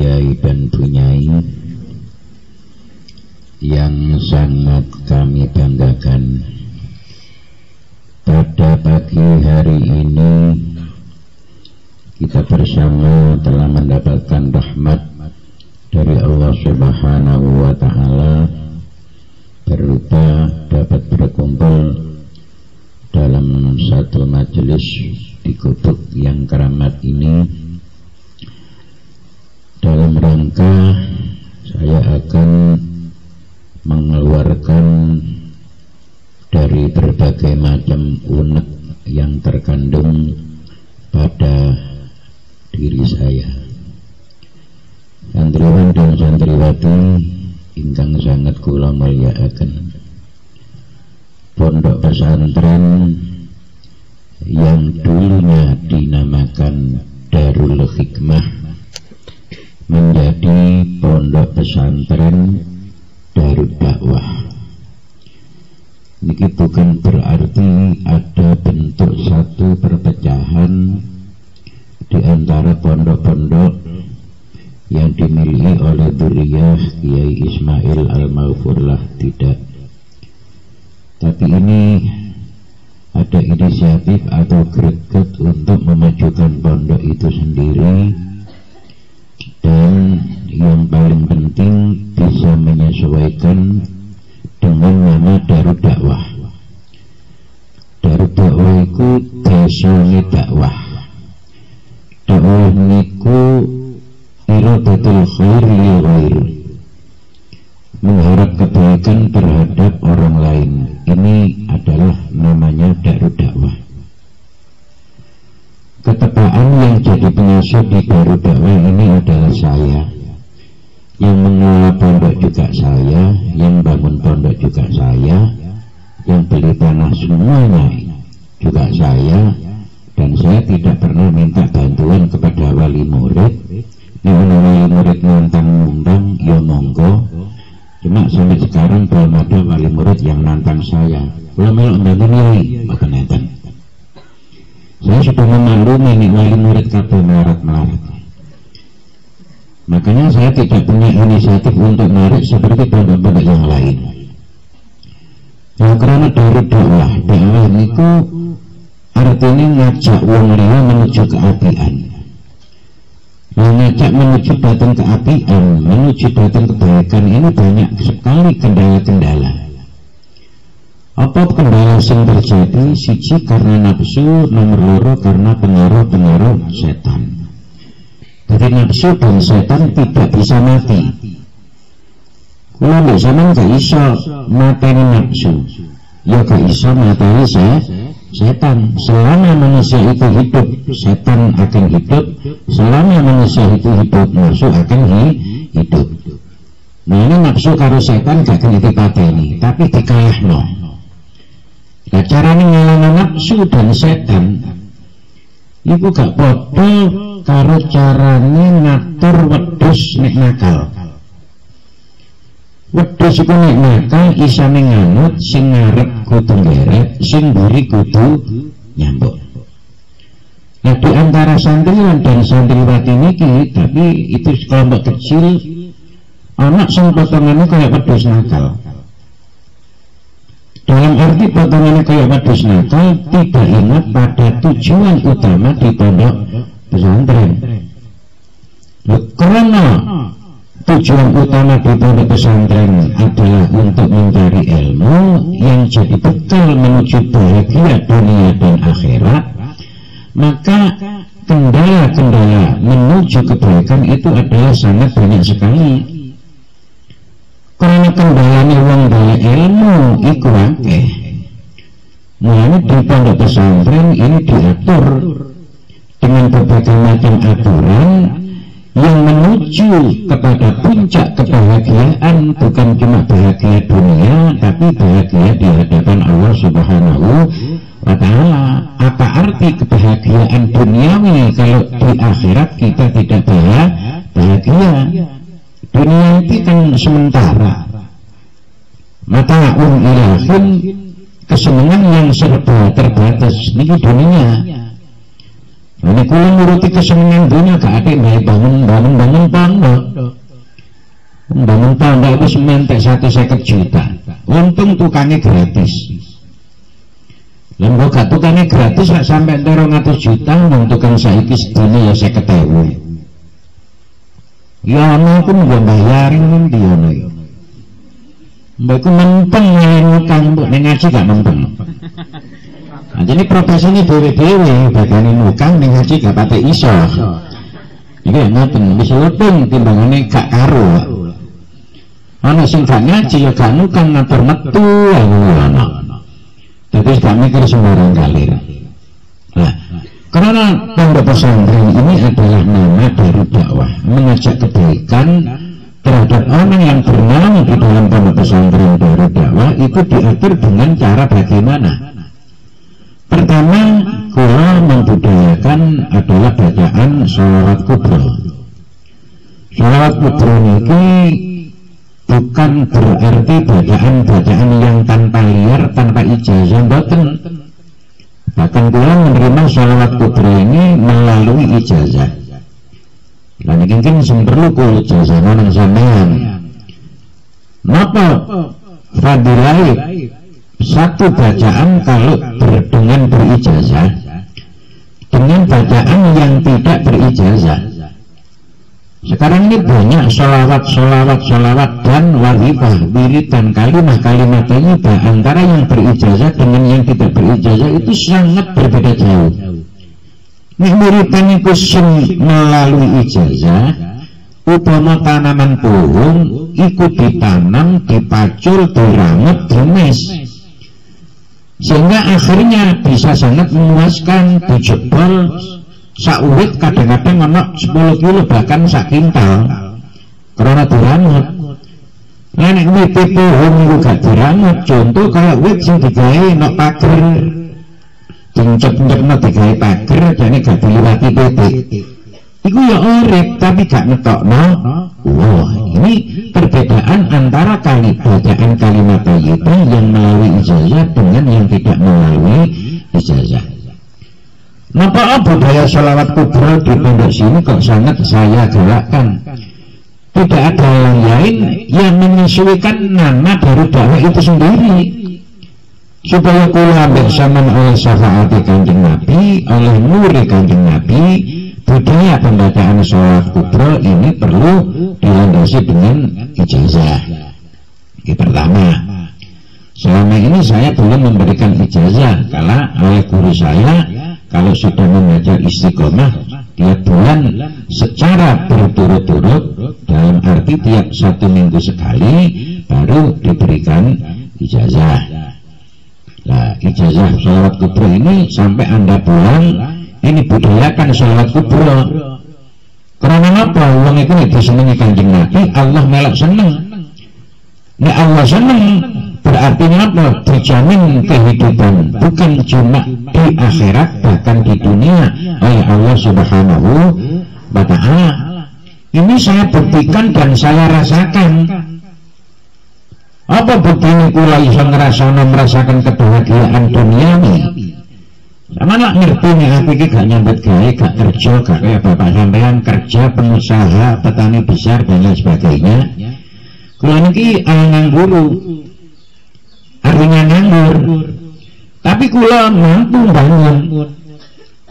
kiai dan bunyai yang sangat kami banggakan, pada pagi hari ini kita bersama telah mendapatkan rahmat dari Allah Subhanahu wa Ta'ala berupa dapat berkumpul dalam satu majelis di gubuk yang keramat ini. Dalam rangka saya akan mengeluarkan dari berbagai macam unek yang terkandung pada diri saya. Santriwan dan santriwati ingkang sangat kula mulyakaken, pondok pesantren yang dulunya dinamakan Darul Hikmah menjadi pondok pesantren Darud Dakwah. Ini bukan berarti ada bentuk satu perpecahan di antara pondok-pondok yang dimiliki oleh dzurriyyah Kiai Ismail Al-Maghfurlah, tidak. Tapi ini ada inisiatif atau greget untuk memajukan pondok itu sendiri, dan yang paling penting bisa menyesuaikan dengan nama Darud Dakwah. Darud Dakwah itu desane dakwah. Dakwah niku iradatul khair lil ghair, mengharap kebaikan terhadap orang lain. Ini adalah namanya Darud Dakwah. Ketepaan yang jadi pengasuh di Darud Dakwah ini adalah saya. Yang mengelola pondok juga saya, yang bangun pondok juga saya, yang beli tanah semuanya juga saya, dan saya tidak pernah minta bantuan kepada wali murid. Ini wali murid nantang-nantang, ya monggo. Cuma sampai sekarang belum ada wali murid yang nantang saya. Kalau melok bantu nilai, maka nantang. Saya sudah memaklumi nih wali murid kabeh melarat-melarat. Makanya saya tidak punya inisiatif untuk narik seperti pondok-pondok yang lain. Nah, karena dari dakwah niku artinya ngajak wong liya menuju keapian. Mengajak menuju datang keapian, menuju datang kebaikan, ini banyak sekali kendala-kendala. Apa kendala yang terjadi? Siji karena nafsu, nomor loro karena pengaruh-pengaruh setan. Jadi nafsu dan setan tidak bisa mati. Kalau nggak sama nggak iso mateni nafsu, ya nggak iso mateni setan. Selama manusia itu hidup, setan akan hidup. Selama manusia itu hidup, nafsu akan hidup. Nah, ini nafsu karo setan gak akan dipateni, tapi dikalahno. Nah, caranya ngalahin nafsu dan setan itu gak bodoh karo carane ngatur wedhus nek nakal. Wedhus iku nek nakal isane nganut, sing ngarep kudu ngeret, sing mburi kudu nyambuk. Nah, di antara santriwan dan santriwati niki, tapi itu kelompok kecil, anak sing potongannya kayak wedhus nakal. Dalam arti potongannya kayak wedhus nakal, tidak ingat pada tujuan utama di pondok pesantren. Karena tujuan utama di pondok pesantren adalah untuk mencari ilmu yang jadi bekal menuju bahagia dunia dan akhirat, maka kendala-kendala menuju kebaikan itu adalah sangat banyak sekali. Karena kendalanya wong daya ilmu iku akeh. Nah, di pondok pesantren ini diatur dengan berbagai macam aturan yang menuju kepada puncak kebahagiaan, bukan cuma bahagia dunia, tapi bahagia di hadapan Allah Subhanahu wa Ta'ala. Apa arti kebahagiaan duniawi kalau di akhirat kita tidak bahagia? Dunia itu kan sementara. Mata'un ilahin, kesenangan yang serba terbatas. Ini dunia. Ini kula nuruti kesenangan dunia gak ada bangun pondok. Bangun pondok itu sementek 150 juta. Untung tukangnya gratis. Lembok gak tukangnya gratis gak sampai 200 juta, tukang saiki sedina ya 50.000. Ya ana aku mbok bayarin nanti ana ya. Mbak ku menteng ngutang mbok ning ngaji gak menteng. Nah, jadi profesinya dewe-dewe bagane nukang ning ngaji gak pate iso. Iki ya ngoten, wis leteng timbangane gak karo. Ana sing gak ngaji ya gak nukang ngatur metu ana. Tapi gak mikir sembarang kali. Nah, karena pondok pesantren ini adalah nama dari dakwah, mengajak kebaikan terhadap orang yang bernaung di dalam pondok pesantren dari dakwah itu diatur dengan cara bagaimana? Pertama, kula membudayakan adalah bacaan sholawat kubro. Sholawat kubro ini bukan berarti bacaan-bacaan yang tanpa liar, tanpa ijazah, boten. Bahkan kula menerima sholawat kubro ini melalui ijazah. Dan mungkin perlu kula ijazah nang sampean. Napa fadilai satu bacaan kalau dengan berijazah dengan bacaan yang tidak berijazah. Sekarang ini banyak sholawat dan warifah, wirid dan kalimat ini antara yang berijazah dengan yang tidak berijazah itu sangat berbeda jauh. Nek wiridan iku sing melalui ijazah, upama tanaman pohon iku ditanam, dipacul, diranget, dimes, sehingga akhirnya bisa sangat memuaskan, dijebol sauwit kadang-kadang ana 10 kilo bahkan sak kintal karena diranget. Nah nek wit pohon iku gak diranget, contoh kayak wit sing digawe nok pager dincep-cepno digawe pager jane gak diliwati titik iku ya urip tapi gak ngetokno. Wah, ini perbedaan antara bacaan kalimat thayyibah yang melalui ijazah dengan yang tidak melalui ijazah. Napa budaya sholawat kubro di pondok sini kok sangat saya galakkan? Tidak ada yang lain yang menyesuaikan nama dari dakwah itu sendiri, supaya kula bersama oleh syafaat Kanjeng Nabi, oleh nuri Kanjeng Nabi, budaya pembacaan sholawat kubro ini perlu dilandasi dengan ijazah. Ini pertama. Selama ini saya belum memberikan ijazah karena oleh guru saya kalau sudah mengajar istiqomah tiap bulan secara berturut-turut, dalam arti tiap 1 minggu sekali baru diberikan ijazah. Nah, ijazah sholawat kubro ini sampai Anda pulang ini budayakan sholawat kubro. Karena apa? Wong itu disenengi Kanjeng Nabi, Allah melak seneng. Nek Allah seneng berarti apa? Dijamin kehidupan bukan cuma di akhirat, bahkan di dunia oleh Allah Subhanahu wa Ta'ala. Ini saya buktikan dan saya rasakan. Apa buktinya kula iso merasakan kebahagiaan duniawi? Sama nak ngerti nih aku ini gak nyambut gawe, gak kerja, gak kayak bapak sampean kerja, pengusaha, petani besar dan lain sebagainya. Kula niki nganggur, artinya nganggur. Tapi kula mampu bangun.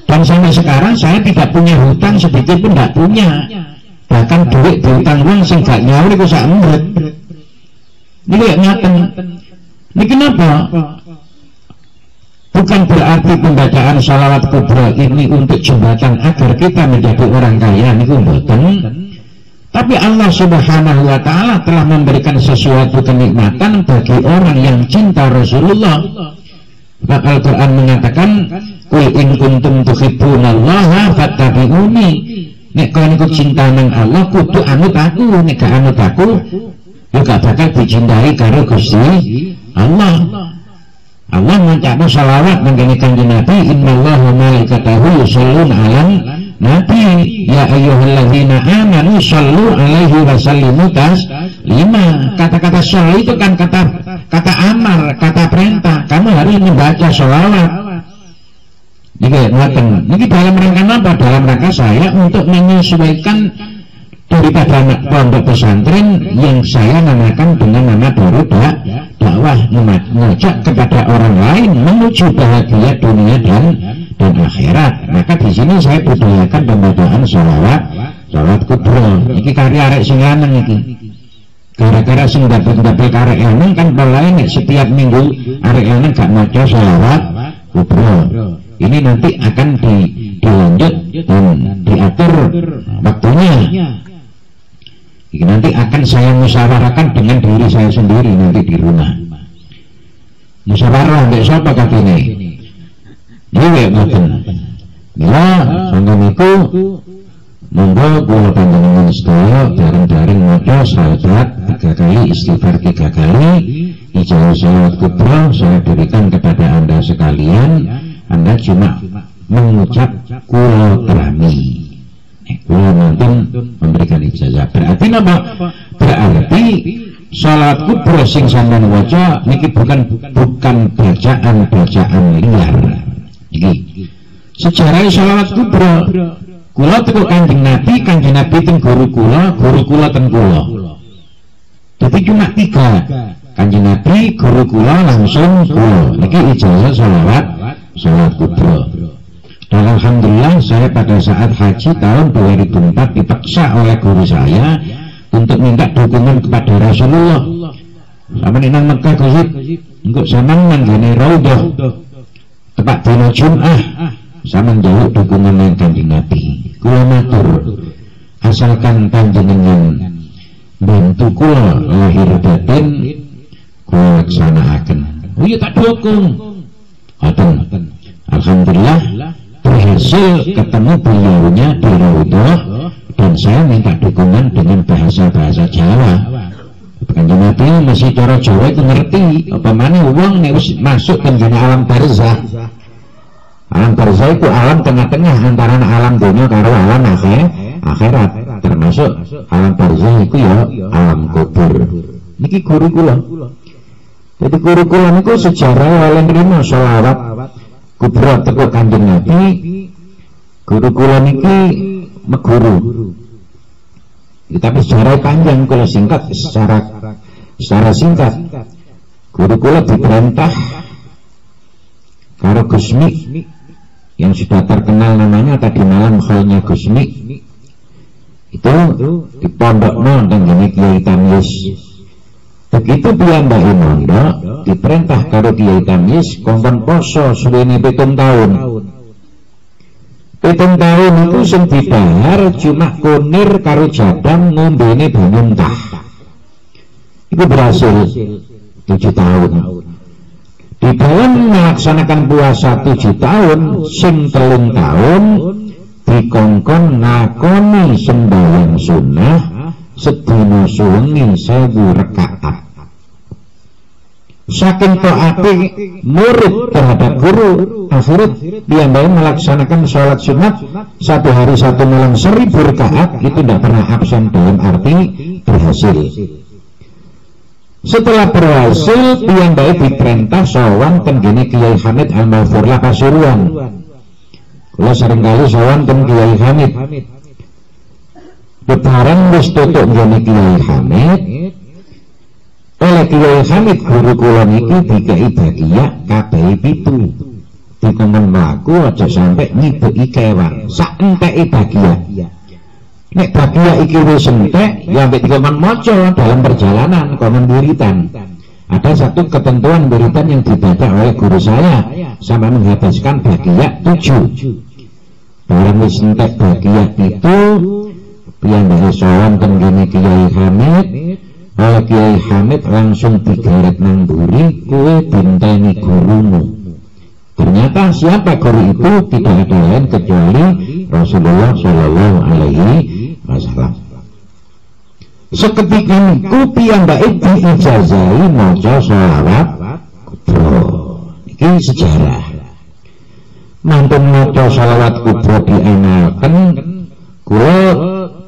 Dan sampai sekarang saya tidak punya hutang sedikit pun tidak punya. Bahkan duit diutang uang sing gak nyaur iku sak embet. Niki ngaten. Niki kenapa? Bukan berarti pembacaan sholawat kubro ini untuk jembatan agar kita menjadi orang kaya, niku mboten. Tapi Allah Subhanahu wa Ta'ala telah memberikan sesuatu kenikmatan bagi orang yang cinta Rasulullah. Al-Quran mengatakan, "Qul in kuntum tuhibbunallaha fattabi'uni." Nek kowe niku cinta nang Allah, kudu anut aku. Nek gak anut aku, yo gak bakal dicintai karo Gusti Allah. Allah mengucapkan salawat mengenai Kanjeng Nabi, innallaha malaikatahu yusholluna 'alan nabi ya ayyuhalladzina amanu shallu 'alaihi wa sallimu taslima. Kata-kata sholli itu kan kata amar, kata perintah. Kamu harus membaca sholawat. Niki dalam rangka apa? Dalam rangka saya untuk menyesuaikan daripada anak pondok pesantren yang saya namakan dengan nama baru dakwah, mengajak kepada orang lain menuju bahagia dunia dan akhirat. Maka di sini saya budayakan pembacaan sholawat kubro. Iki karya arek sing lanang iki. Gara-gara sing dapat arek lanang kan mulai setiap minggu arek lanang gak maca sholawat kubro. Ini nanti akan dilanjut dan diatur waktunya. Ini nanti akan saya musyawarahkan dengan diri saya sendiri nanti di rumah. Musyawarah mbek sapa katene? Nggih ngoten. Ya, sangganiku monggo kula panjenengan sedaya bareng-bareng maca syahadat 3 kali, istighfar 3 kali, ijazah sholawat kubro saya berikan kepada Anda sekalian. Anda cuma mengucap kula terami. Kula nanti memberikan ijazah. Berarti apa? Berarti sholawat kubro sing sampeyan waca niki bukan bacaan liar. Iki sejarah sholawat kubro. Kula teko Kanjeng Nabi teng guru kula teng kula. Jadi cuma 3. Kanjeng Nabi, guru kula langsung kula. Niki ijazah sholawat kubro. Dan alhamdulillah saya pada saat haji tahun 2004 dipaksa oleh guru saya untuk minta dukungan kepada Rasulullah. Sama nang Mekah Gusti, engko sampean nanggone Raudhah. Tepat dina Jumat, sampean njaluk dukungan nang Kanjeng Nabi. Kula matur, asalkan panjenengan bantu kula lahir batin, kula laksanaken. Oh iya tak dukung. Alhamdulillah berhasil ketemu beliaunya di Raudhah dan saya minta dukungan dengan bahasa Jawa. Kanjeng Nabi masih cara Jawa itu ngerti apa mana wong nek wis masuk ke alam barzah. Alam barzah itu alam tengah-tengah antara alam dunia karo alam akhirat. Termasuk alam barzah itu ya alam kubur. Niki guru kula. Jadi guru kula niku sejarah oleh nrimo sholawat kubro teko Kanjeng Nabi. Guru kula niki meguru. Tapi secara panjang kalau singkat secara singkat. Guru kula diperintah karo Gusmi yang sudah terkenal namanya tadi malam khalnya Gusmi. Itu di pondokno teng Kiai Tamyiz. Begitu piyambake mondok diperintah karo Kiai Tamyiz kongkon poso suwene 7 tahun. 7 tahun itu sing dibayar cuma kunir karo jadang ngombene banyu mentah. Itu berhasil 7 tahun. Di dalam melaksanakan puasa 7 tahun sing 3 tahun dikongkon ngakoni sembahyang sunnah sedina suwengi 1000 rakaat. Saking taate murid terhadap guru, akhirnya piyambake melaksanakan sholat sunat 1 hari 1 malam 1000 rakaat itu tidak pernah absen, dalam arti berhasil. Setelah berhasil piyambake diperintah sowan tenggene Kiai Hamid Al-Maghfurlah Pasuruan. Kula seringkali sowan teng Kiai Hamid. Bebareng wis tutuk nggone Kiai Hamid. Oleh Kiai Hamid guru kula niki dikai bagiak kabeh 7. Dikongkon mlaku aja sampe nyibuki kewan. Sak enteke bagiak. Nek bagiak iki wis entek, ya ambek dikongkon maca dalam perjalanan konon wiritan. Ada satu ketentuan wiritan yang dibaca oleh guru saya sama menghabiskan bagiak 7. Barang wis entek bagiak itu piyambake sowan teng kene Kiai Hamid. Oleh Kiai Hamid langsung digaret nang mburi, kowe dinteni gurumu. Ternyata siapa guru itu tidak ada lain kecuali Rasulullah Shallallahu Alaihi Wasallam. Seketika niku piyambake diijazahi maca sholawat kubro. Iki sejarah. Mantun maca sholawat kubro dianalken kula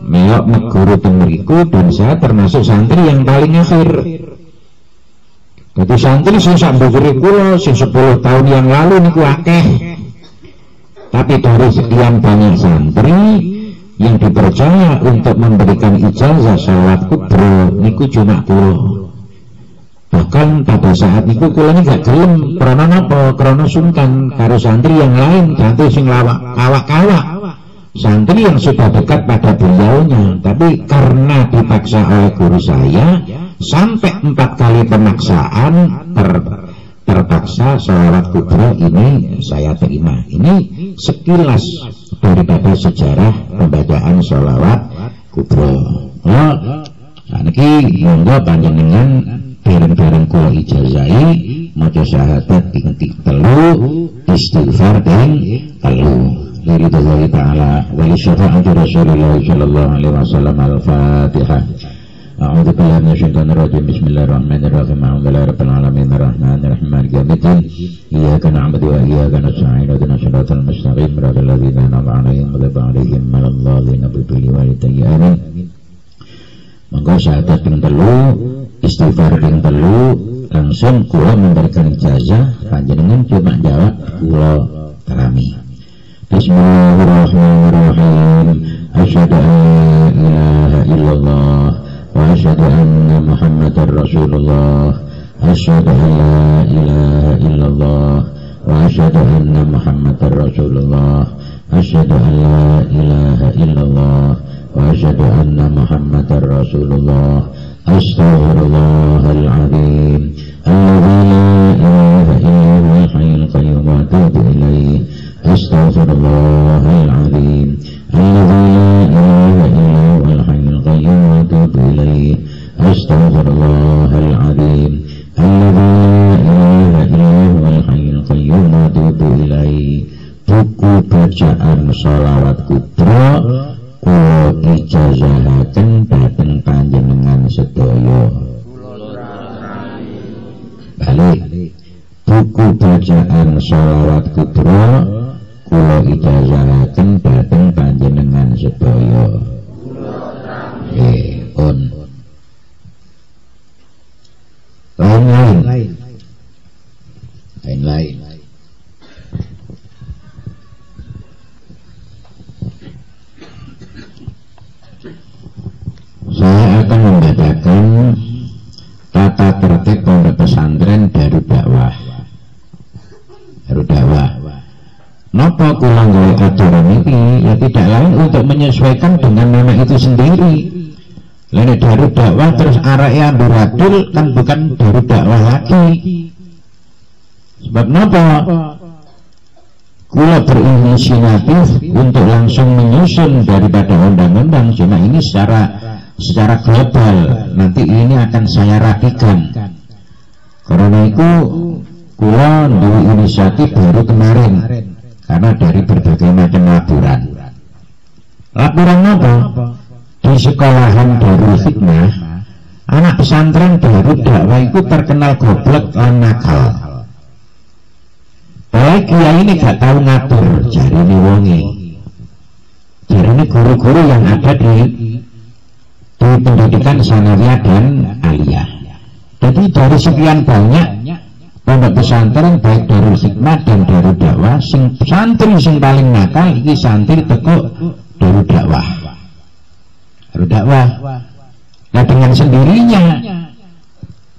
melok meguru temeriku dan saya termasuk santri yang paling akhir. Jadi santri sing sak mburi kula sing 10 tahun yang lalu niku akeh. Tapi dari sekian banyak santri yang dipercaya untuk memberikan ijazah sholawat kubro niku cuma pulau. Bahkan pada saat niku kula ini gak gelem karena apa? Karena sungkan karo santri yang lain, santri sing kawak-kawak, santri yang sudah dekat pada beliaunya. Tapi karena dipaksa oleh guru saya sampai 4 kali pemaksaan terpaksa sholawat kubro ini saya terima. Ini sekilas daripada sejarah pembacaan sholawat kubro. Saniki monggo panjenengan bareng-bareng kula ijazahi maca syahadat inti telu istighfar dan telu lillahi ta'ala wa li syafa'ati Rasulillah sallallahu alaihi wasallam. Al-Fatihah. A'udzu billahi minasyaitonir rajim. Bismillahirrahmanirrahim. Alhamdulillahi rabbil alamin arrahmanir rahim maliki yaumiddin. Iyyaka na'budu wa iyyaka nasta'in. Ihdinas siratal mustaqim siratal ladzina an'amta 'alaihim ghairil maghdubi 'alaihim waladdallin. Monggo syahadat ping telu, istighfar ping telu, langsung kula memberikan ijazah, panjenengan cuma jawab kula terami. Bismillahirrahmanirrahim. Asyhadu an la ilaha illallah wa asyhadu anna Muhammadar Rasulullah. Asyhadu an la ilaha illallah wa asyhadu anna Muhammadar Rasulullah. Asyhadu an la ilaha illallah wa asyhadu anna Muhammadar Rasulullah. Astaghfirullahaladzim alladzi la ilaha illa huwal hayyul qayyum wa atubu ilaih. Astaghfirullahaladzim alladzi la ilaha illa huwal hayyul qayyum wa atubu ilaih. Astaghfirullahaladzim alladzi la ilaha illa huwal hayyul qayyum wa atubu ilaih. Buku bacaan sholawat kubro kula ijazahaken dhateng panjenengan sedaya. Balik. Buku bacaan sholawat kubro kula ijazahaken dhateng panjenengan sedaya. On. Lain-lain. Saya akan membacakan tata tertib pondok pesantren Darud Dakwah. Napa kula gawe aturan iki? Ya tidak lain untuk menyesuaikan dengan nama itu sendiri. Lain Darud Dakwah terus areke amburadul kan bukan Darud Dakwah lagi. Sebab napa? Kula berinisiatif untuk langsung menyusun daripada undang-undang, cuma ini secara global. Nanti ini akan saya rapikan. Karena itu kula duwe inisiatif baru kemarin karena dari berbagai macam laporan apa? Di sekolahan Darul Hikmah, anak pesantren Darud Dakwah itu terkenal goblok lan nakal. Baik kiai ini gak tahu ngatur, jarine wonge, jarine guru-guru yang ada di pendidikan sanawiyah dan aliyah. Jadi dari sekian banyak pondok pesantren baik Darul Hikmah dan Darud Dakwah, santri sing paling nakal iki santri teko Darud Dakwah. Nah dengan sendirinya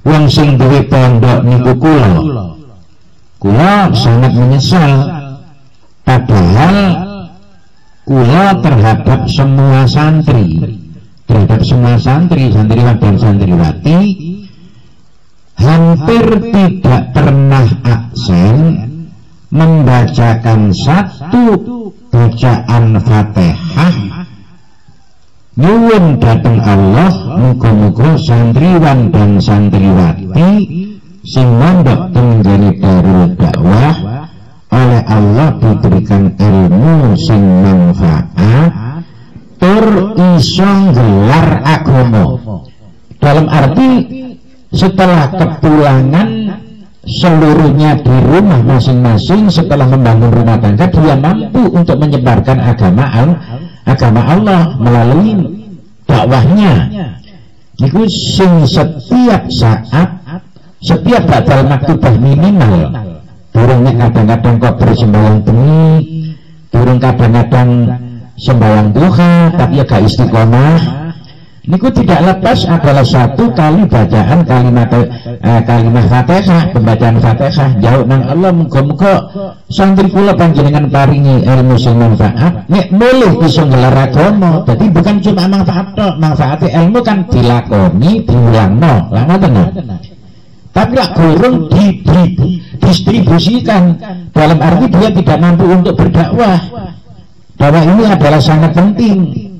wong sing duwe pondok niku kula sangat menyesal, padahal kula terhadap semua santriwan dan santriwati hampir tidak pernah absen membacakan satu bacaan Fatihah nyuwun dhateng Allah muga-muga santriwan dan santriwati sing mondok tenggene Darul Dakwah oleh Allah diberikan ilmu sing manfaat tur iso gelar agama. Dalam arti setelah kepulangan seluruhnya di rumah masing-masing, setelah membangun rumah tangga, dia mampu untuk menyebarkan agama Allah melalui dakwahnya. Itu sing setiap saat, setiap batal maktubah minimal, burungnya kadang-kadang kok bersembahyang bengi, durung kadang-kadang sembahyang duha tapi ya gak istiqomah, niku tidak lepas adalah satu kali bacaan kalimat Fatihah, pembacaan Fatihah jauh nang Allah. Muga-muga santri kula panjenengan paringi ilmu sing manfaat, nek mulih iso ngelar agama. Dadi bukan cuma manfaat tok, manfaate ilmu kan dilakoni, diulangno. Lah ngoten lho. Tapi lah gurung didistribusikan, dalam arti dia tidak mampu untuk berdakwah, bahwa ini adalah sangat penting.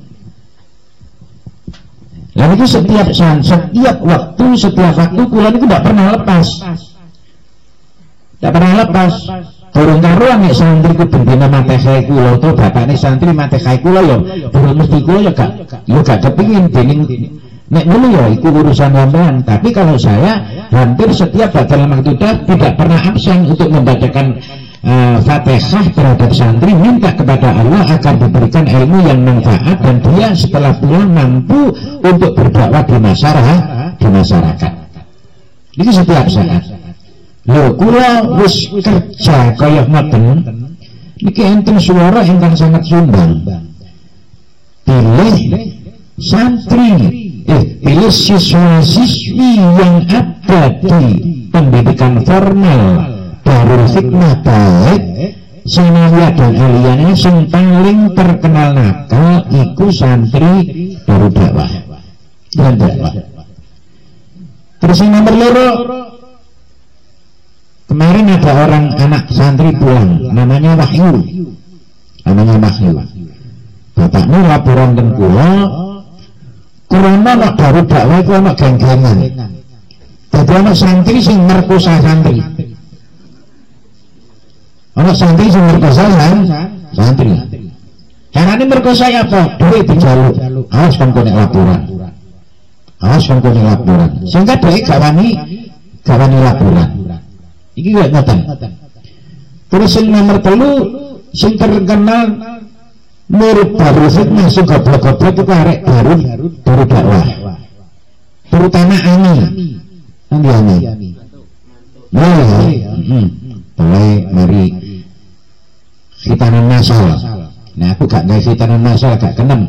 Lalu itu setiap waktu kula itu tidak pernah lepas, Burung karuan nek santri ku bendina matehai kula to bapakne santri matehai kula yo burung mesti kula yo gak kepingin dening nek ngono ya itu urusan sampean. Tapi kalau saya hampir setiap dalam maktudah tidak pernah absen untuk membacakan Fatihah terhadap santri, minta kepada Allah agar diberikan ilmu yang manfaat dan dia setelah pulang mampu untuk berdakwah di masyarakat. Ini setiap saat. Lho kula wis kerja kaya ngoten niki enten suara ingkang sangat sumbang. Pilih santri, pilih siswa-siswi yang ada di pendidikan formal Darul Hikmah baik Sanawiyah dan aliyane sing paling terkenal nakal iku santri Darul Dakwah dan dakwah. Terus yang nomor loro, kemarin ada orang anak santri pulang namanya Wahyu. Bapaknya laporan dan kula kurana nak Darul Dakwah itu anak geng-gengan. Jadi anak santri sing merkosa santri. Anak santri sing merkosa santri. Carane merkosa apa? Duit dijaluk. Awas kon nek laporan. Sehingga dhek gak wani laporan. Iki kok ngoten. Terus sing nomor 3 sing terkenal murid Darul Hikmah sing goblok-goblok itu arek Darul Dakwah. Terutama Ani. Mulai mari khitanan masal. Nah aku gak gawe khitanan masal, gak kenem.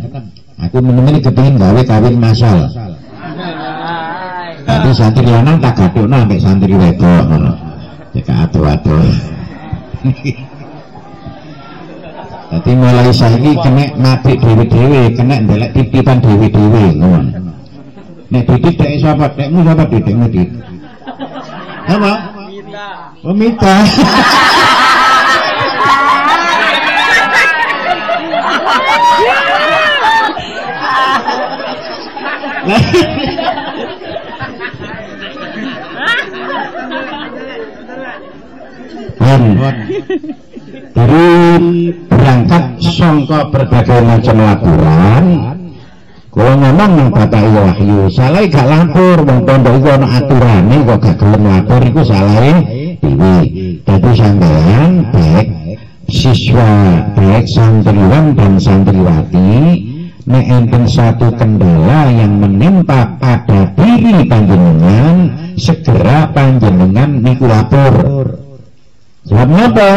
Aku menemani kepingin gawe kawin masal. Tapi santri lanang tak gathukno ambek santri wedok ngono. Cek ado-ado. Dadi mulai saiki kena mati dhewe-dhewe, kena ndelek titipan dhewe-dhewe ngono. Nek didik dek sapa? Dekmu sapa didikmu dik? Apa? Mita. Dari berangkat sangka berbagai macam laporan, kalau ngomong nang Bapak Wahyu, salah gak lapor, wong pondok iku ana aturane kok gak gelem lapor iku salahe dhewe. Dadi sampeyan baik siswa, baik santriwan dan santriwati, nek enten satu kendala yang menimpa pada diri panjenengan, segera panjenengan niku lapor. Sebab napa?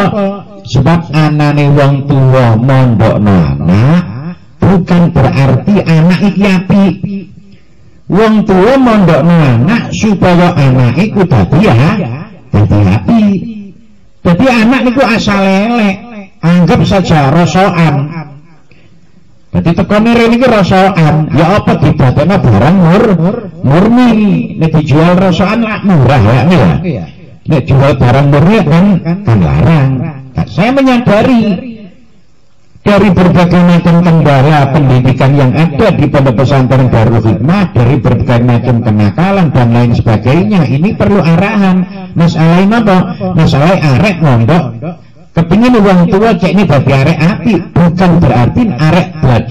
Sebab anane wong tua mondokno anak bukan berarti anak iki apik. Wong tua mondokno anak supaya anak iku dadi apik. Jadi anak niku asal elek, anggap saja rosokan. Jadi tekone rene iki rosokan, ya apa didadekno barang murni. Nek dijual rosokan lak murah ya. Nek jual barang murni kan larang. Saya menyadari dari berbagai macam kendala pendidikan yang ada di pondok pesantren Darul Hikmah, dari berbagai macam kenakalan dan lain sebagainya, ini perlu arahan. Masalahnya apa? Masalah arek mondok kepingin uang tua cek ini bagi arek api, bukan berarti arek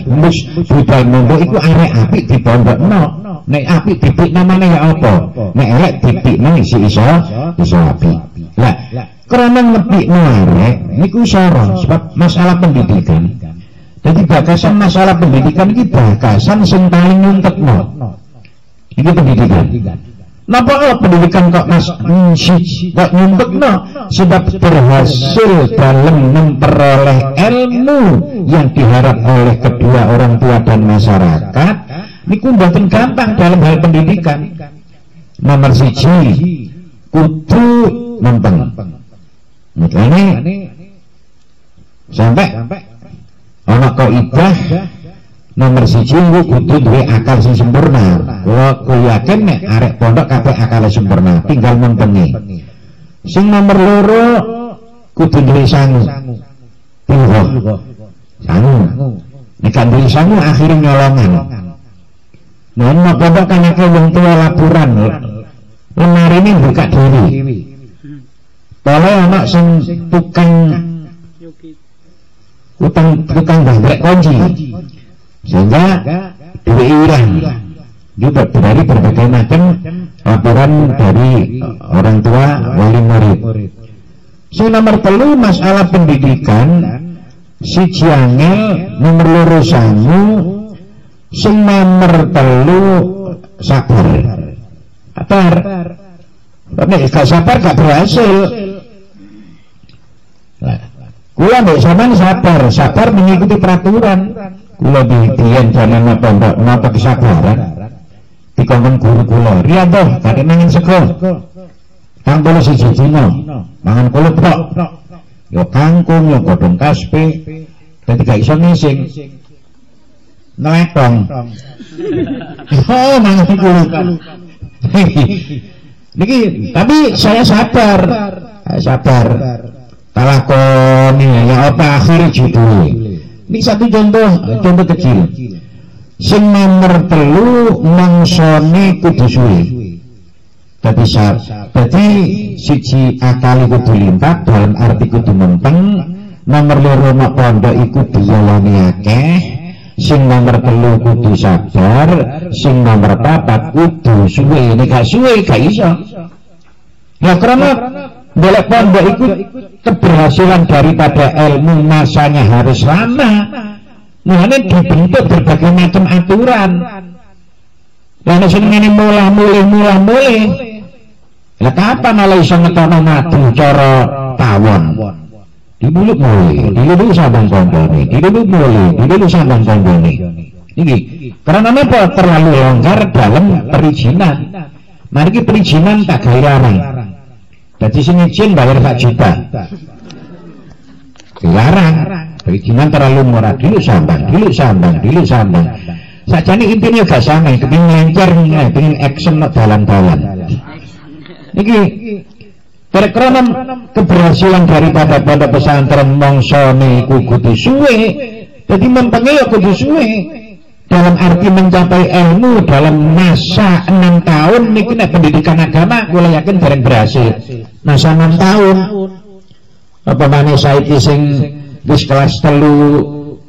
mus budal mondok itu arek api di pondok no. Nek api titik namanya ya apa? Nek elek titik nang iso api. Lah karena ngetik arek niku sorong sebab masalah pendidikan. Jadi bagasan masalah pendidikan ini bagasan sing paling nyuntekno. Ini pendidikan. Napa pendidikan kok Mas kok nyumpekno? Sebab berhasil dalam memperoleh ilmu yang diharap oleh kedua orang tua dan masyarakat. Niku mboten gampang dalam hal pendidikan. Nomor 1 kudu nempeng. Makanya sampai ana kaidah nomor 1 kudu duwe akal sing sempurna. Kula yakin nek arek pondok kabeh akale sempurna, tinggal mempengi. Sing nomor 2 kudu duwe sangu. Sangu. Nek kan duwe sangu akhire nyolongan. Nah, pondok kan akeh wong tua laporan. Lemari ini buka diri. Kalau anak sing tukang bandrek kunci, sehingga duwe iuran. Juga dari berbagai macam laporan dari orang tua wali murid. Sing nomor 3 masalah pendidikan, siji angel, nomor 2 sangu, sing nomor 3 sabar. Nek gak sabar gak berhasil. Kula mbek sampean sabar mengikuti peraturan. Kula biyen jaman pondok napa kesabaran. Dikongkon guru kula, "Riyadhah, kate mangan sego." Kang kula siji dina mangan koloprok. Yo kangkung, yo godhong kaspe. Dadi gak iso ngising. Neletong. Oh, mangan kulo. Niki, tapi saya sabar. Talakoni ya apa akhir judul. Ini satu contoh kecil. Sing nomor 3 mangsane kudu suwe. Dadi siji akal kudu limpat dalam arti kudu mempeng. Nomor 2 nek pondok iku dialoni akeh. Sing nomor 3 kudu sabar, sing nomor 4 kudu suwe. Nek gak suwe gak iso. Ya karena golek pondok itu keberhasilan daripada ilmu masanya harus lama. Mulane dibentuk berbagai macam aturan. Lah sing ngene mulih. Lah kapan malah iso ngetono madu cara tawon? Dibuluk mulih, dilulu sambang konggone, dilulu sambang konggone. Iki karena apa? Terlalu longgar dalam perizinan. Mari perizinan tak gawe larang. Jadi sini izin bayar 4 juta. Dilarang. Perizinan terlalu murah. Dulu sambang. Sakjane intinya gak sama. Kepingin melencer, kepingin action dalan-dalan. Iki karena keberhasilan daripada pondok pesantren mongsone kudu suwe. Jadi mempenge ya kudu suwe. Dalam arti mencapai ilmu dalam masa 6 tahun niki nek pendidikan agama kula yakin bareng berhasil. Masa 6 tahun. Apa maneh saiki sing wis kelas 3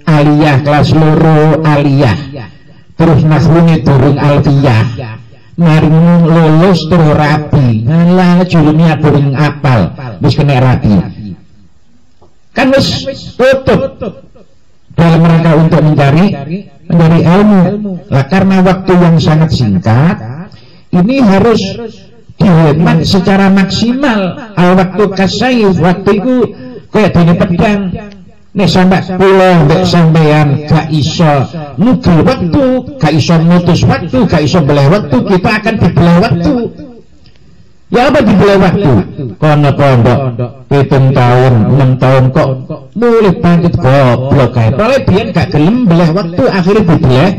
aliyah, kelas 2 aliyah. Terus nahwune durung alfiyah. Mari lulus terus rabi. Ngalah jurumnya durung apal, wis kena rabi. Kan wis tutup. Dalam rangka untuk mencari ilmu. Lah karena waktu yang sangat singkat, ini harus dihemat secara maksimal. Waktu kasayuf, waktu itu kayak dene pedang. Nek sampai pulau mbek sampean gak iso nugel waktu, gak iso mutus waktu, gak iso belah waktu, kita akan dibelah waktu. Ya apa dibelah waktu? Kono pondok 7 tahun, 6 tahun kok mulai pancet goblok kae. Pale biyen gak gelem belah waktu, akhirnya dibelah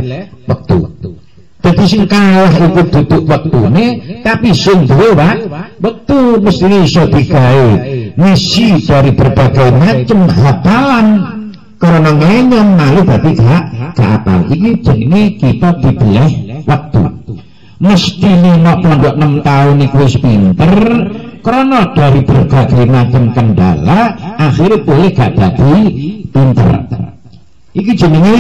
waktu. Jadi sing kalah iku duduk waktune, tapi sing duwe waktu mesti iso digawe ngisi dari berbagai macam hafalan. Karena ngenyong malu berarti gak hafal. Iki jenenge kita dibelah waktu. Mesti nino pondok 6 tahun iku wis pinter, karena dari berbagai macam kendala akhirnya boleh gak dadi pinter. Iki jenenge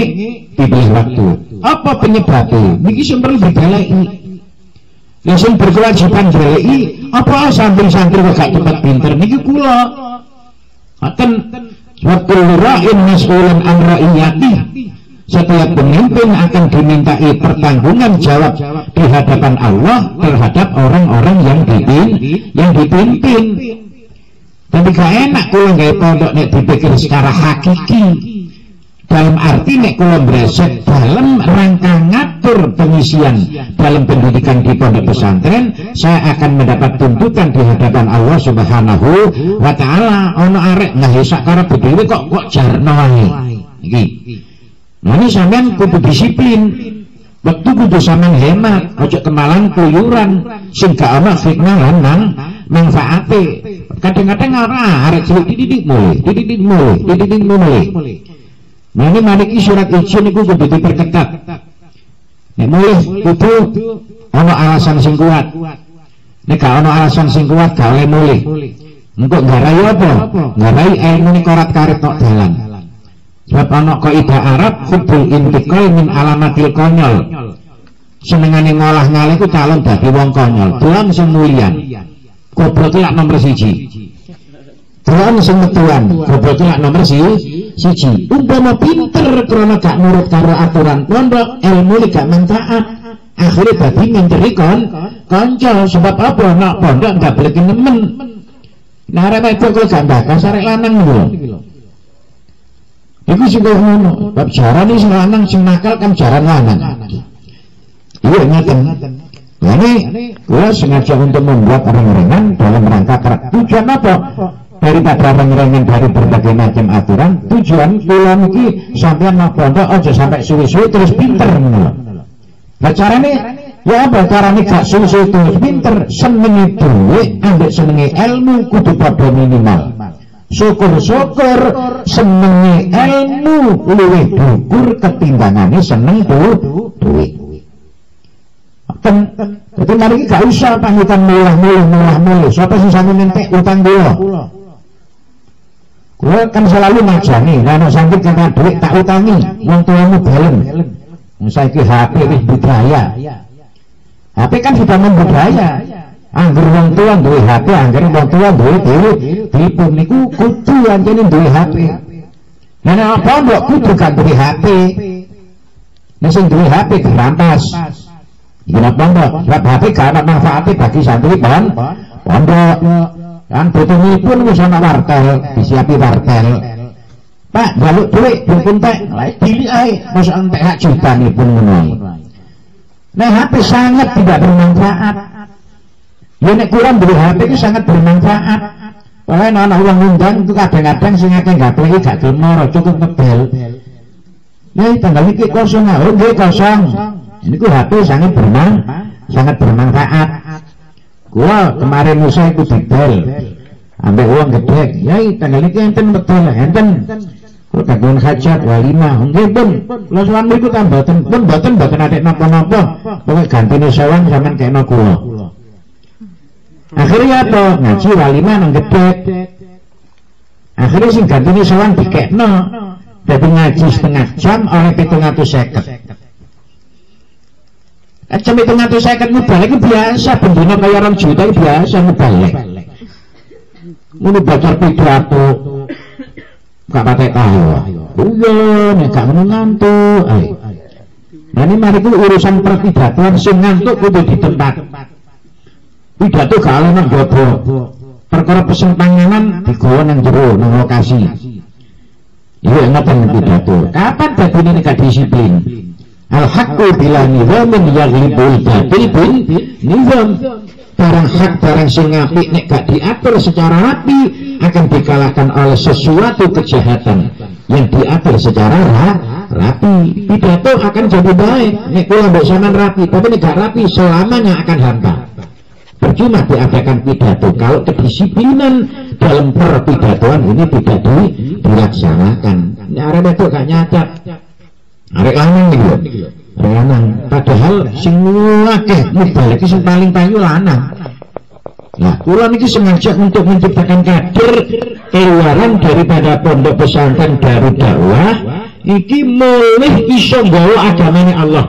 dibelah waktu. Apa penyebabnya? Niki sing perlu dibaleki. Ya sing berkewajiban baleki, apa santri-santri kok gak cepat pinter niki kula. Akan waktu ra'in mas'ulan an ra'iyati. Setiap pemimpin akan dimintai pertanggungan jawab di hadapan Allah terhadap orang-orang yang dipimpin. Tapi gak enak kalau gak pondok nek dipikir secara hakiki. Dalam arti nek kula breset dalam rangka ngatur pengisian dalam pendidikan di pondok pesantren, saya akan mendapat tuntutan di hadapan Allah Subhanahu wa taala. Ono arek ngahesak karep dhewe kok jarno ae. Iki. Nah ini sampean kudu disiplin. Waktu kudu sampean hemat, ojo kemalan keluyuran sing gak ana fitnah lan manfaate. Kadang-kadang arek cilik dididik mulai. Nah ini mariki surat izin itu kudu diperketat. Nek mulih kudu ana alasan sing kuat. Nek gak ana alasan sing kuat gak oleh mulih. Engko nggarai apa? Nggarai ilmu ni korat karet tok dalan. Sebab ana kaidah Arab hubul intiqal min alamatil konyol. Senengane ngolah-ngalih ku calon dadi wong konyol. Dolan sing mulian. Goblok lak nomor 1. Dolan sing metuan, goblok lak nomor 1. Umpama pinter karena gak nurut karo aturan pondok, ilmu gak manfaat, akhirnya dadi nginteri konco. Sebab apa? Nak pondok gak boleh nemen. Nah arek itu kalau gak bakas arek lanang lho. Iku sing ngono. Bab jarane sing lanang sing nakal kan jaran lanang. Iya ngeten. Ini gua sengaja untuk membuat reng-rengan dalam rangka tujuan apa? Daripada reng-rengan dari berbagai macam aturan, tujuan kula niki sampeyan mau pondok aja sampai suwi-suwi terus pinter ngono. Lah carane ya apa? Carane gak suwi-suwi terus pinter, senenge duwe ambek senenge ilmu kudu padha minimal. Syukur-syukur senenge ilmu luwih dhuwur ketimbangane seneng duit. Jadi mari gak usah pamitan mulih. Siapa sing sampe entek utang kula? Kula kan selalu ngajani, nek ana santri kena duit tak utangi, wong tuamu balen. Saiki HP wis budaya. HP kan sudah membudaya. Angger wong tua duwe HP, angger wong tua duwe telepon niku kudu anjene duwe HP. Nah nek pondok kudu gak duwe HP. Nek sing duwe HP dirampas. Gila pondok, sebab HP gak ada manfaatnya bagi santri pondok. Kan butuhipun wis ana wartel, disiapi wartel. Pak, jaluk duit dipun tek, cilik ae, mosok entek hak jutanipun ngono. Nah, HP sangat tidak bermanfaat. Ya nek kurang duwe HP itu sangat bermanfaat. Oleh ana wong ngundang itu kadang-kadang sing akeh gapleki gak gelem nara, cukup ngebel. Ya tanggal iki kosong, oh nggih kosong. Ini ku HP sangat bermanfaat. Gua kemarin Musa ikut dibel, ambil uang gede. Ya tanggal ini enten betul, enten. Gua kagungan hajat walimah, nggih pun. Kalau suami itu kan baten ada napa-napa. Pokoknya ganti sewan zaman kena gua. Akhirnya apa? Ngaji walimah nang gede. Akhirnya sing ganti sewan dikekno. Jadi ngaji setengah jam oleh 750. Jam 750 mubalek itu biasa, bendina kaya 2 juta itu biasa mubalek. Mulu bocor pidato, gak pakai tahu. Iya, gak ngantuk. Nah ini mari itu urusan perpidatoan, sing ngantuk kudu di tempat. Pidato gak oleh nang bobo. Perkara pesen panganan digawa nang jero nang lokasi. Iya ngoten pidato. Kapan dadi ini gak disiplin? Al-haqqu bila nizamin yaghlibul batil bin nizam. Barang hak, barang sing apik nek gak diatur secara rapi akan dikalahkan oleh sesuatu kejahatan yang diatur secara rapi. Pidato akan jadi baik nek kula mbok sampean rapi, tapi nek gak rapi selamanya akan hampa. Percuma diadakan pidato kalau kedisiplinan dalam perpidatoan ini tidak dilaksanakan. Ini arep itu gak nyacat. Arek lanang iki lho. Lanang, padahal sing akeh mubalek sing paling payu lanang. Nah, kula niki sengaja untuk menciptakan kader keluaran daripada pondok pesantren Darud Dakwah iki mulih iso nggawa agamane Allah.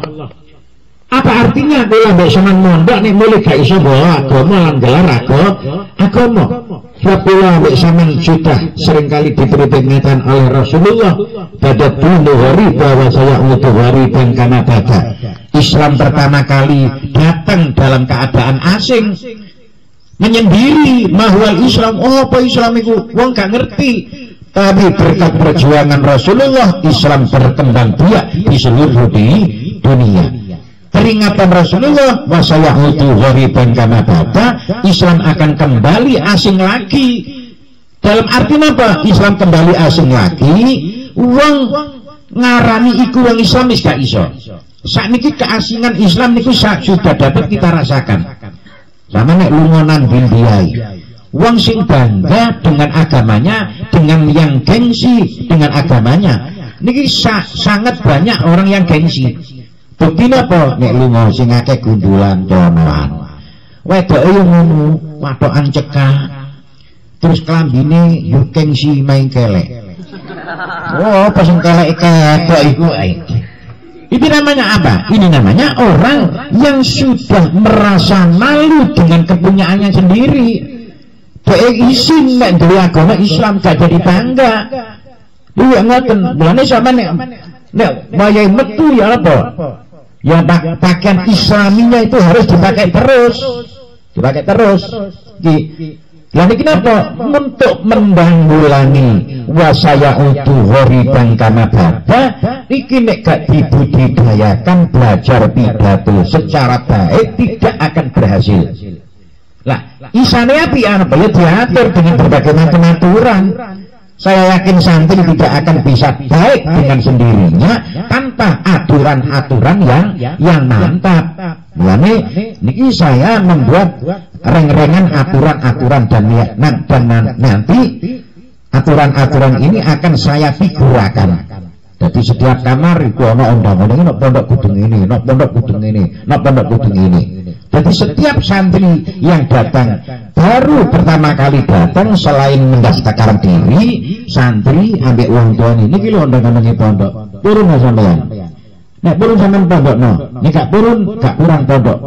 Apa artinya kula mbek sampean mondok nek mulih gak iso bawa agama lan gelar agama. Sebab kula mbek sampean sudah seringkali diperingatkan oleh Rasulullah pada dulu hari bahwa saya utuh hari dan karena bada. Islam pertama kali datang dalam keadaan asing, menyendiri mahwal Islam. Oh, apa Islam itu? Wong gak ngerti. Tapi berkat perjuangan Rasulullah, Islam berkembang biak di seluruh dunia. Peringatan Rasulullah, wasayaudu ghariban kama bada, Islam akan kembali asing lagi. Dalam arti apa? Islam kembali asing lagi. Wong ngarani iku wong Islamis gak iso. Sakniki keasingan Islam niku sudah dapat kita rasakan. Sama nek lungonan bindiai. Wong sing bangga dengan agamanya, dengan yang gengsi dengan agamanya. Niki sangat banyak orang yang gengsi. Bukti apa? Nek lunga sing akeh gundulan conoan. Wedoke yo ngono, watokan cekak. Terus klambine yo gengsi main kelek. Oh, pas sing kelek ketok iku ae. Itu namanya apa? Ini namanya orang yang sudah merasa malu dengan kepunyaannya sendiri. Dia isin nek duwe agama Islam gak jadi bangga. Lu ngoten, mulane sampean nek wayahe metu ya apa? Ya pakaian Islaminya itu harus dipakai terus. Lalu kenapa? Untuk mendanggulangi wasayaudu ghariban kama bada. Iki nek gak dibudidayakan belajar pidato secara baik tidak akan berhasil. Lah, isane api apa ya diatur dengan berbagai macam aturan. Saya yakin santri tidak akan bisa baik dengan sendirinya tanpa aturan-aturan yang mantap. Mulane niki saya membuat reng-rengan aturan-aturan dan nanti aturan-aturan ini akan saya figurakan. Jadi setiap kamar itu ana undang-undang ini, pondok kudung ini, pondok kudung ini, pondok kudung ini. Jadi setiap santri yang datang baru pertama kali datang, selain mendaftarkan diri, santri ambil uang tuan ini kilo undang-undang pondok. Turun nggak sampean? Nek turun sampean pondok no, nek gak turun gak kurang pondok.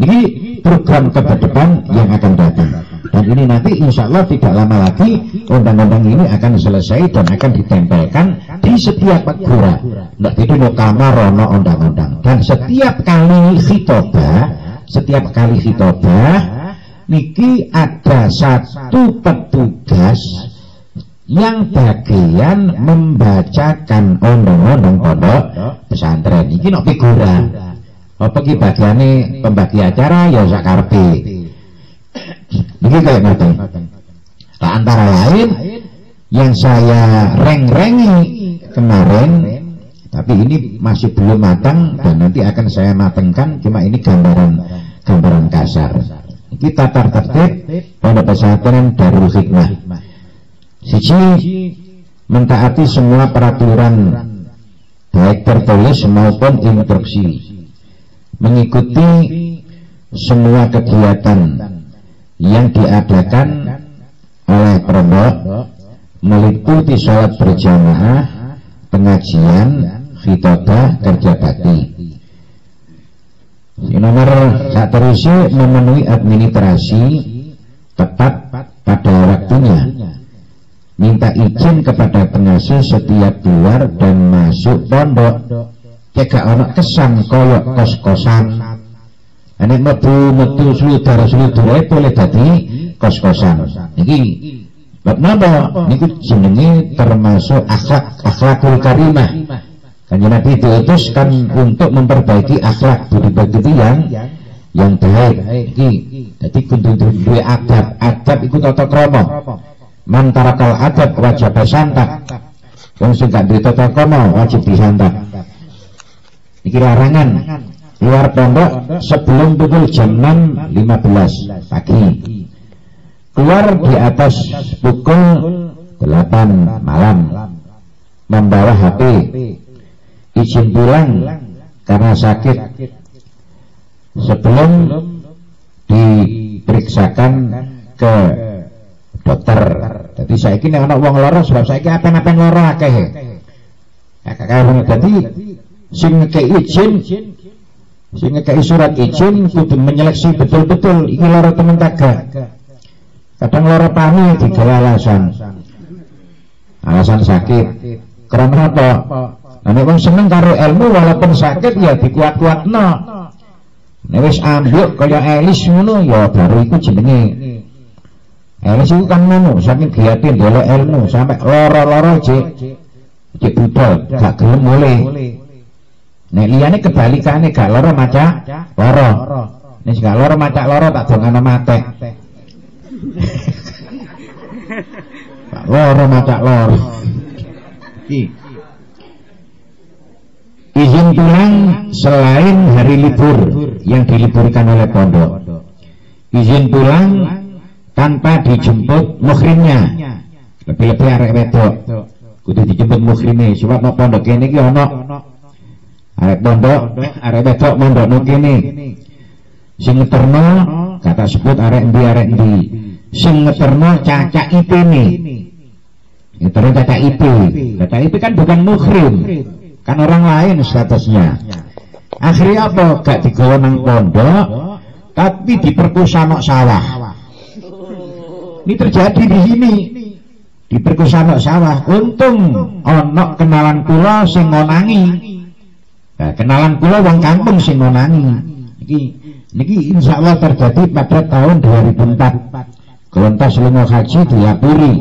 Ini program ke depan yang akan datang. Dan ini nanti insya Allah tidak lama lagi undang-undang ini akan selesai dan akan ditempelkan di setiap gura. Nggak itu mau kamar rono undang-undang. Dan setiap kali khitobah, niki ada satu petugas yang bagian membacakan undang-undang pondok pesantren. Ini no figura. Apa ki bagiane pembagi acara ya sakarpe. Ini kayak ngoten. Nah, antara lain yang saya reng-rengi kemarin, tapi ini masih belum matang dan nanti akan saya matangkan. Cuma ini gambaran kasar. Kita tertib pada pesantren Darul Hikmah. Siji, mentaati semua peraturan baik tertulis maupun instruksi. Mengikuti semua kegiatan yang diadakan oleh pondok, meliputi sholat berjamaah, pengajian, khitobah, kerja bakti. Nomor saterusnya memenuhi administrasi tepat pada waktunya. Minta izin kepada pengasuh setiap keluar dan masuk pondok. Cegak anak kesan koyok kos-kosan. Ini metu seludara boleh tadi kos-kosan. Niki kenapa? Niku jenenge termasuk akhlakul karimah. Kanjeng Nabi diutuskan untuk memperbaiki akhlak budi-budi yang baik. Iki dadi kudu duwe adab iku tata krama. Man tarakal adab wajib santap. Wong sing gak duwe tata krama wajib disantap. Iki larangan keluar pondok sebelum pukul jam 6.15 pagi. Keluar di atas pukul 8 malam. Membawa HP. Izin pulang karena sakit sebelum diperiksakan ke dokter. Jadi saiki nek ana wong lara sebab saiki apa-apa lara akeh. Ya kakek dadi sing ngekei izin Sing ngekei surat izin kudu menyeleksi betul-betul iki lara temen taga. Kadang lara pani digawe alasan sakit. Karena apa? Nek wong seneng karo ilmu walaupun sakit ya dikuat-kuatno. Nek wis ambuk kaya Elis ngono ya baru iku jenenge. Elis iku kan ngono, saking giate ndelok ilmu sampai lara-lara cek budal, gak gelem mulih. Nek liyane kebalikane gak lara macak lara. Nek gak lara macak lara tak dongano matek. Gak lara macak lara. Izin pulang selain hari libur yang diliburkan oleh pondok. Izin pulang tanpa dijemput muhrimnya. Lebih-lebih arek wedok kudu dijemput muhrime sebab nek pondok kene iki ana arek pondok, arek wedok mondokno kene. Sing ngeterno kata sebut arek endi. Sing ngeterno cacak IP-ne. Ngeterno cacak IP. Cacak IP kan bukan muhrim. Kan orang lain statusnya. Akhirnya apa? Gak digawa nang pondok, tapi diperkosa nang sawah. Ini terjadi di sini. Diperkosa nang sawah. Untung ana kenalan kula sing ngonangi. Nah, kenalan kula wong kampung sing ngonangi. Niki insyaallah terjadi pada tahun 2004. Kelontas lunga haji dilapuri.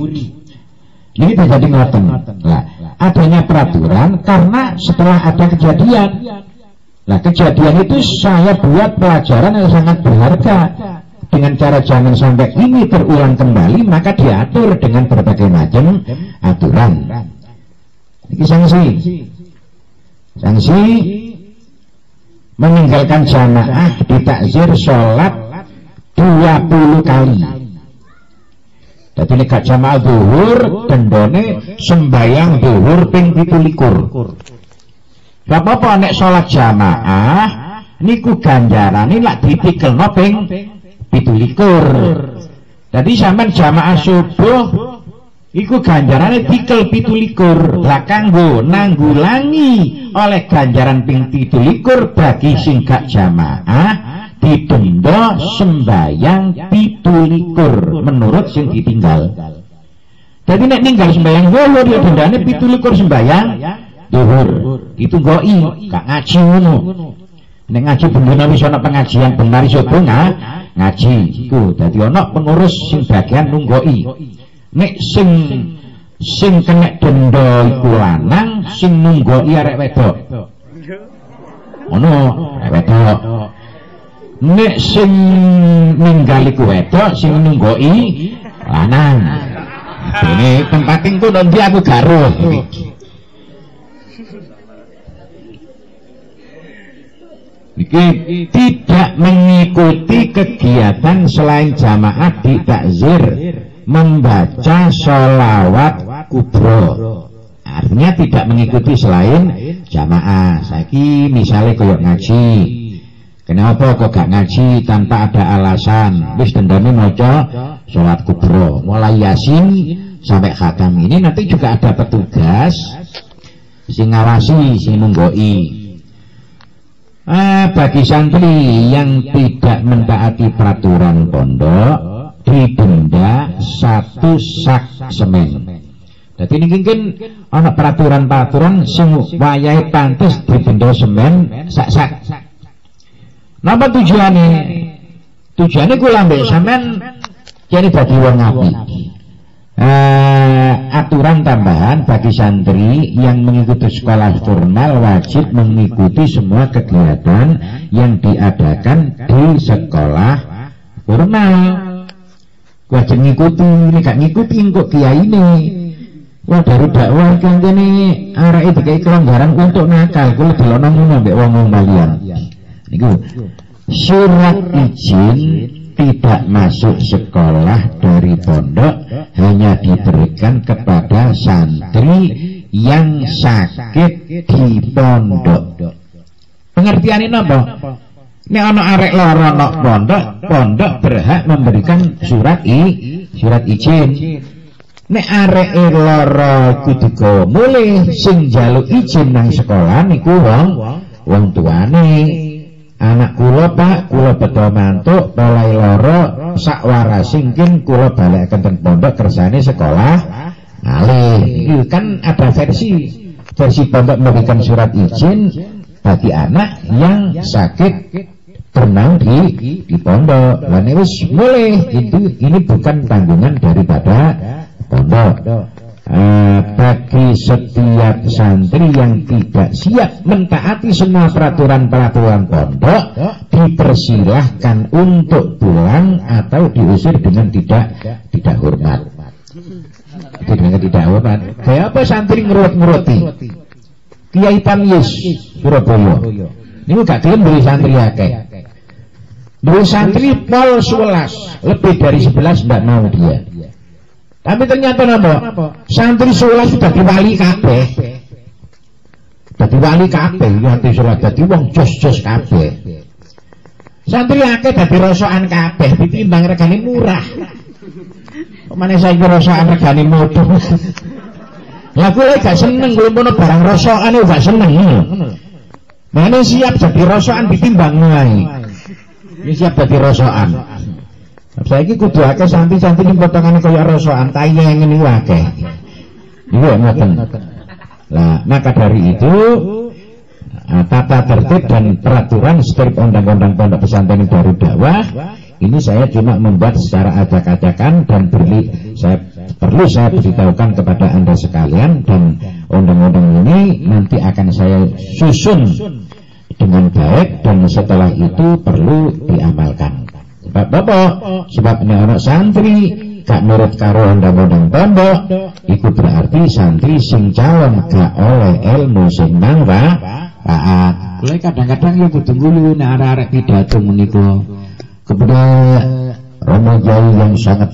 Ini terjadi ngoten. Nah, adanya peraturan karena setelah ada kejadian. Nah, kejadian itu saya buat pelajaran yang sangat berharga. Dengan cara jangan sampai ini terulang kembali, maka diatur dengan berbagai macam aturan. Ini sanksi meninggalkan jamaah di takzir sholat 20 kali. Jadi ini gak jamaah zuhur dendone sembayang zuhur ping 17. Gak apa-apa nek sholat jamaah niku ganjarane lak ditikelno ping 17. Jadi sampean jamaah subuh iku ganjarane tikel 17. Lah kanggo nanggulangi oleh ganjaran ping 17 bagi sing gak jamaah didenda sembayang 17 menurut sing ditinggal. Jadi nek ninggal sembayang zuhur ya dendane 17 sembayang zuhur. Itu goi, gak ngaji ngono. Nek ngaji bendina wis ana pengajian benar subuh ngaji iku. Dadi ana pengurus sing bagian nunggoi. Nek sing kena denda iku lanang, sing nunggoi arek wedok. Ono arek wedok. Nek sing ninggal iku wedok, sing nunggoi lanang. Ini tempating ku nanti aku garuh. Iki tidak mengikuti kegiatan selain jamaah di takzir membaca sholawat kubro. Artinya tidak mengikuti selain jamaah. Saiki misalnya koyok ngaji. Kenapa kok gak ngaji tanpa ada alasan? Wis dendane maca sholat kubro, mulai yasin sampai khatam. Ini nanti juga ada petugas sing ngawasi, sing nunggoi. Bagi santri yang tidak mentaati peraturan pondok didenda 1 sak semen. Jadi ini mungkin ada peraturan-peraturan sing wayahe pantes didenda semen sak-sak. Napa tujuannya? Tujuannya kula ambek sampean jadi bagi wong apik. Aturan tambahan bagi santri yang mengikuti sekolah formal wajib mengikuti semua kegiatan yang diadakan di sekolah formal. Wajib ngikuti, ini gak ngikuti kok kiai ini. Wah dari dakwah kan ini arek dikai kelonggaran untuk nakal. Kula delono ngono mbek wong kalian. Niku surat izin tidak masuk sekolah dari pondok hanya diberikan kepada santri yang sakit di pondok. Pengertian ini apa? Ini anak arek lara nok pondok berhak memberikan surat izin. Nek arek lara kudu go mulih sing njaluk izin nang sekolah niku wong tuane. anak kula Pak, kula bedha mantuk polai loro sak waras singkin kula balekaken ten pondok kersane sekolah alih. Iki kan ada versi pondok memberikan surat izin bagi anak yang sakit berenang di pondok. Lah wis boleh, ini bukan tanggungan daripada pondok. Bagi setiap santri yang tidak siap mentaati semua peraturan-peraturan pondok, dipersilahkan untuk pulang atau diusir dengan tidak hormat. Dengan tidak hormat. Kayak apa santri ngerut-ngeruti? Kiai Pamyis Surabaya. Ini gak gelem dari santri akeh. Dari santri pol 11, lebih dari 11 tidak mau dia. Tapi ternyata apa? Santri 11 sudah diwali kabeh. Dadi wali kabeh, santri 11 dadi wong jos-jos kabeh. Santri akeh dadi rosokan kabeh, ditimbang regane murah. Pemane saiki rosokan regane modho. Lah kula gak seneng kula mono barang rosokan gak seneng. Mane siap jadi rosokan ditimbang wae. Ini siap jadi rosokan. Saiki kudu akeh santri-santri sing potongane kaya rosokan, tayeng ngene akeh. Iku ngoten. Lah, maka dari itu tata tertib dan peraturan setiap undang-undang pondok pesantren Darul Dakwah ini saya cuma membuat secara acak-acakan dan perlu saya beritahukan kepada Anda sekalian, dan undang-undang ini nanti akan saya susun dengan baik dan setelah itu perlu diamalkan. Sebab apa? Sebab ini anak santri gak nurut karo undang-undang pondok, itu berarti santri sing calon gak oleh ilmu sing manfaat. Mulai kadang-kadang yang kudu ngulu nek arek-arek pidato menika kepada Romo Jai yang sangat